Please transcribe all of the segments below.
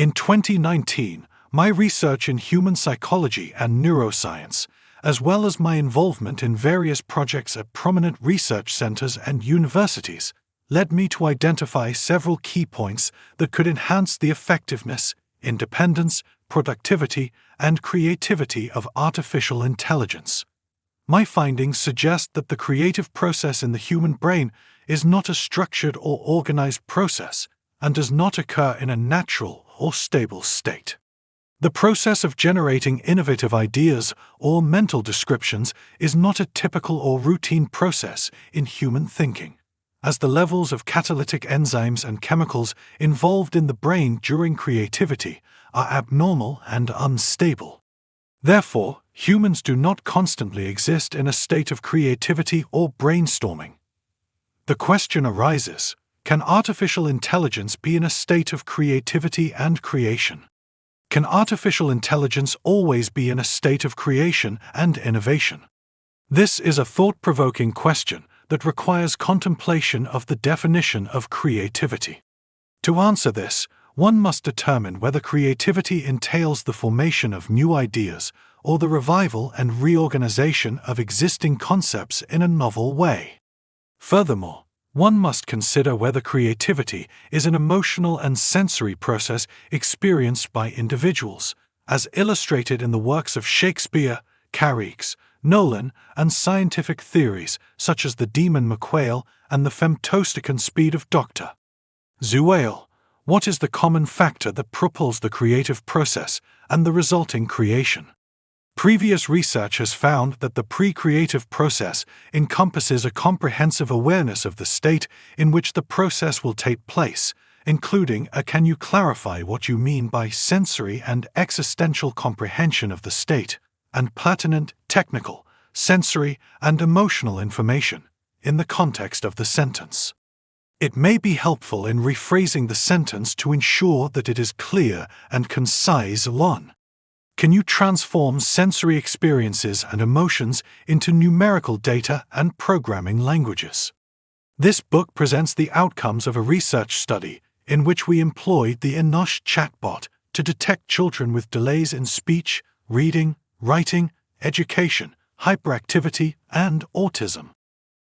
In 2019, my research in human psychology and neuroscience, as well as my involvement in various projects at prominent research centers and universities, led me to identify several key points that could enhance the effectiveness, independence, productivity, and creativity of artificial intelligence. My findings suggest that the creative process in the human brain is not a structured or organized process and does not occur in a natural or stable state. The process of generating innovative ideas or mental descriptions is not a typical or routine process in human thinking, as the levels of catalytic enzymes and chemicals involved in the brain during creativity are abnormal and unstable. Therefore, humans do not constantly exist in a state of creativity or brainstorming. The question arises, can artificial intelligence be in a state of creativity and creation? Can artificial intelligence always be in a state of creation and innovation? This is a thought-provoking question that requires contemplation of the definition of creativity. To answer this, one must determine whether creativity entails the formation of new ideas or the revival and reorganization of existing concepts in a novel way. Furthermore, one must consider whether creativity is an emotional and sensory process experienced by individuals, as illustrated in the works of Shakespeare, Carrick's, Nolan, and scientific theories such as the Demon McQuail and the femtosecond speed of Dr. Zuail. What is the common factor that propels the creative process and the resulting creation? Previous research has found that the pre-creative process encompasses a comprehensive awareness of the state in which the process will take place, including a "can you clarify what you mean by sensory and existential comprehension of the state," and pertinent technical, sensory, and emotional information in the context of the sentence. It may be helpful in rephrasing the sentence to ensure that it is clear and concise. 1. Can you transform sensory experiences and emotions into numerical data and programming languages? This book presents the outcomes of a research study in which we employed the Enosh chatbot to detect children with delays in speech, reading, writing, education, hyperactivity, and autism.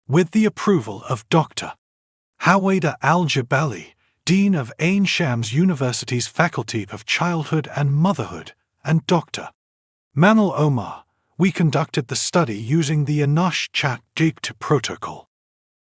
With the approval of Dr. Haweda Al-Jabali, Dean of Ain Shams University's Faculty of Childhood and Motherhood, and Dr. Manal Omar, we conducted the study using the Enosh Chat-GPT protocol.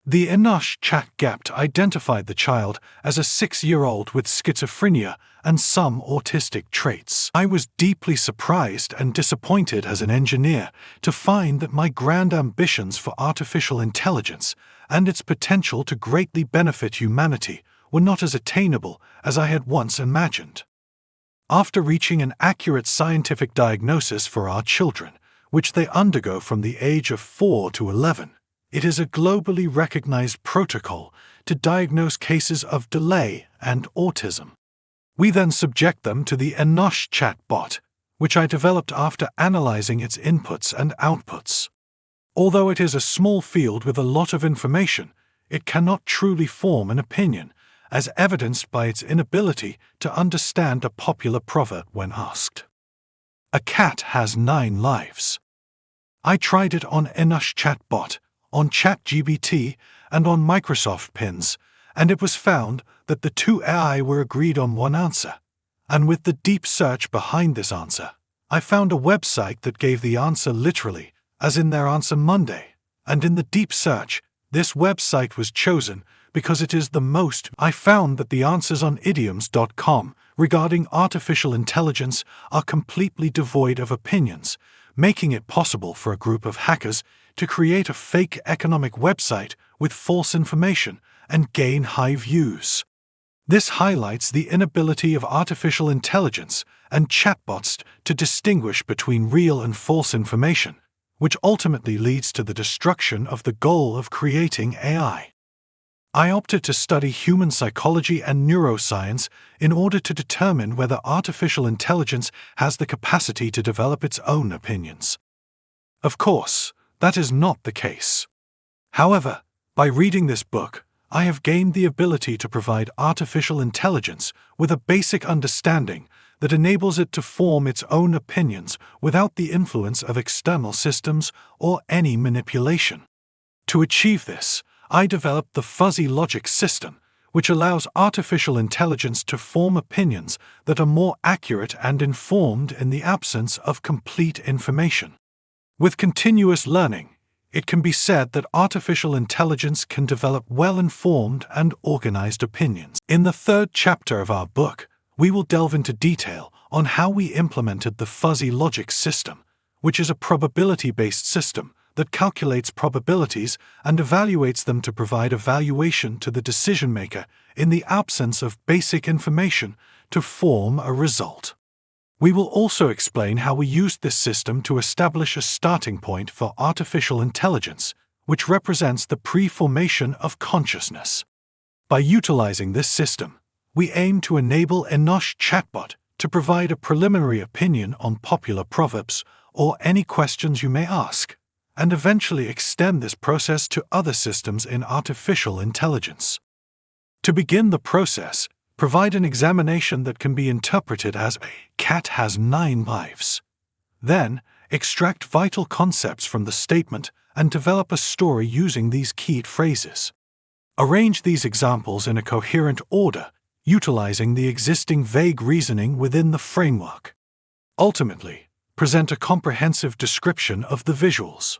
The Enosh Chat-GPT identified the child as a 6-year-old with schizophrenia and some autistic traits. I was deeply surprised and disappointed as an engineer to find that my grand ambitions for artificial intelligence and its potential to greatly benefit humanity were not as attainable as I had once imagined. After reaching an accurate scientific diagnosis for our children, which they undergo from the age of 4 to 11, it is a globally recognized protocol to diagnose cases of delay and autism. We then subject them to the Enosh chatbot, which I developed after analyzing its inputs and outputs. Although it is a small field with a lot of information, it cannot truly form an opinion, as evidenced by its inability to understand a popular proverb when asked. A cat has 9 lives. I tried it on Enosh chatbot, on ChatGPT, and on Microsoft Pins, and it was found that the two AI were agreed on one answer. And with the deep search behind this answer, I found a website that gave the answer literally, as in their answer Monday, and in the deep search, this website was chosen because it is the most. I found that the answers on idioms.com regarding artificial intelligence are completely devoid of opinions, making it possible for a group of hackers to create a fake economic website with false information and gain high views. This highlights the inability of artificial intelligence and chatbots to distinguish between real and false information, which ultimately leads to the destruction of the goal of creating AI. I opted to study human psychology and neuroscience in order to determine whether artificial intelligence has the capacity to develop its own opinions. Of course, that is not the case. However, by reading this book, I have gained the ability to provide artificial intelligence with a basic understanding that enables it to form its own opinions without the influence of external systems or any manipulation. To achieve this, I developed the fuzzy logic system, which allows artificial intelligence to form opinions that are more accurate and informed in the absence of complete information. With continuous learning, it can be said that artificial intelligence can develop well-informed and organized opinions. In the third chapter of our book, we will delve into detail on how we implemented the fuzzy logic system, which is a probability-based system that calculates probabilities and evaluates them to provide a valuation to the decision-maker in the absence of basic information to form a result. We will also explain how we used this system to establish a starting point for artificial intelligence, which represents the pre-formation of consciousness. By utilizing this system, we aim to enable Enosh Chatbot to provide a preliminary opinion on popular proverbs or any questions you may ask, and eventually extend this process to other systems in artificial intelligence. To begin the process, provide an examination that can be interpreted as "a cat has 9 lives." Then, extract vital concepts from the statement and develop a story using these keyed phrases. Arrange these examples in a coherent order, utilizing the existing vague reasoning within the framework. Ultimately, present a comprehensive description of the visuals.